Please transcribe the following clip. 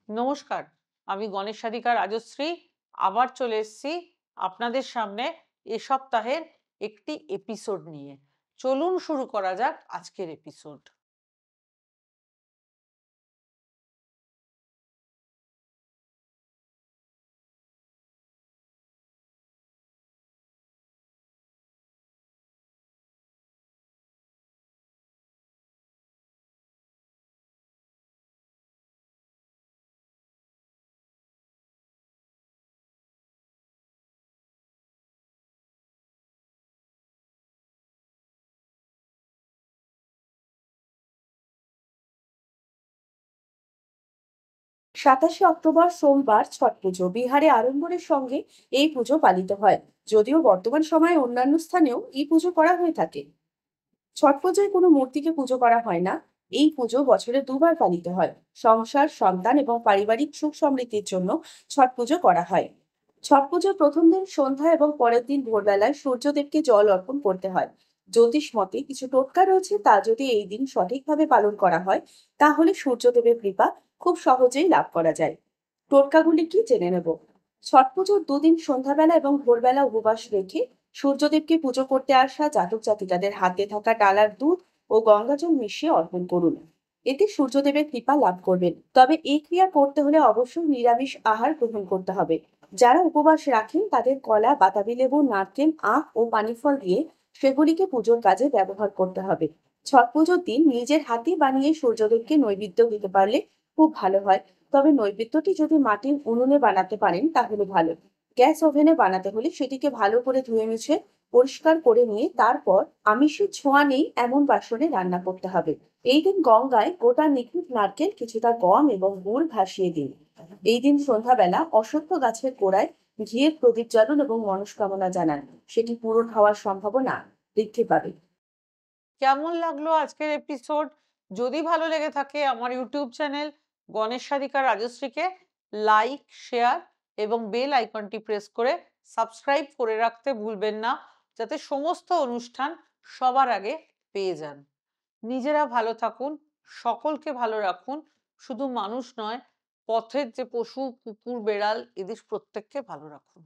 নমস্কার, আমি গণেশ সাধিকা রাজশ্রী আবার চলে এসেছি আপনাদের সামনে এ সপ্তাহের একটি এপিসোড নিয়ে। চলুন শুরু করা যাক আজকের এপিসোড। সাতাশে অক্টোবর সোমবার ছট পুজো বিহারে আড়ম্বরের সঙ্গে এই পুজো পালিত হয়। যদিও বর্তমান সময়ে অন্যান্য স্থানেও এই পুজো করা হয়ে থাকে। ছট পুজোয় কোনো মূর্তিকে পুজো করা হয় না। এই পুজো বছরে দুবার পালিত হয়। সংসার, সন্তান এবং পারিবারিক সুখ সমৃদ্ধির জন্য ছট পুজো করা হয়। ছট পুজোর প্রথম দিন সন্ধ্যা এবং পরের দিন ভোরবেলায় সূর্যদেবকে জল অর্পণ করতে হয়। জ্যোতিষ মতে কিছু টোটকা রয়েছে, তা যদি এই দিন সঠিকভাবে পালন করা হয় তাহলে সূর্যদেবের কৃপা খুব সহজেই লাভ করা যায়। টোটকাগুলি কি জেনে নেব। ছট পুজোর দুদিন সন্ধ্যাবেলা এবং ভোরবেলা উপবাস রেখে সূর্যদেবকে পুজো করতে আসা জাতক জাতিকাদের হাতে থাকা ডালার দুধ ও গঙ্গাজল মিশিয়ে অর্পণ করুন। এতে সূর্যদেবের কৃপা লাভ করবেন। তবে এই ক্রিয়া করতে হলে অবশ্যই নিরামিষ আহার গ্রহণ করতে হবে। যারা উপবাস রাখেন তাদের কলা, বাতাবি লেবু, নারকেল, আখ ও পানি ফল দিয়ে সেগুলিকে পুজোর কাজে ব্যবহার করতে হবে। ছট পুজোর দিন নিজের হাতে বানিয়ে সূর্যদেবকে নৈবেদ্য দিতে পারলে খুব ভালো হয়। তবে নৈবেদ্যটি যদি মাটির উনুনে বানাতে পারেন তাহলে ভালো। গ্যাস ওভেনে বানাতে হলে সেটিকে ভালো করে ধুয়ে মুছে পরিষ্কার করে নিয়ে তারপর আমিষের ছোঁয়া নেই এমন বাসনে রান্না করতে হবে। এই দিন গঙ্গায় গোটা নিখুঁত নারকেল, কিছুটা গম এবং গুড় ভাসিয়ে দিন। এই দিন সন্ধ্যাবেলা অশ্বত্থ গাছের গোড়ায় ঘিয়ের প্রদীপ জ্বালুন এবং মনস্কামনা জানান। সেটি পূরণ হওয়ার সম্ভাবনা বৃদ্ধি পাবে। কেমন লাগলো আজকের এপিসোড? যদি ভালো লেগে থাকে আমার ইউটিউব চ্যানেল গণেশ সাধিকা রাজশ্রীকে লাইক, শেয়ার এবং বেল আইকনটি প্রেস করে সাবস্ক্রাইব করে রাখতে ভুলবেন না, যাতে সমস্ত অনুষ্ঠান সবার আগে পেয়ে যান। নিজেরা ভালো থাকুন, সকলকে ভালো রাখুন। শুধু মানুষ নয়, পথের যে পশু, কুকুর, বেড়াল, এদের প্রত্যেককে ভালো রাখুন।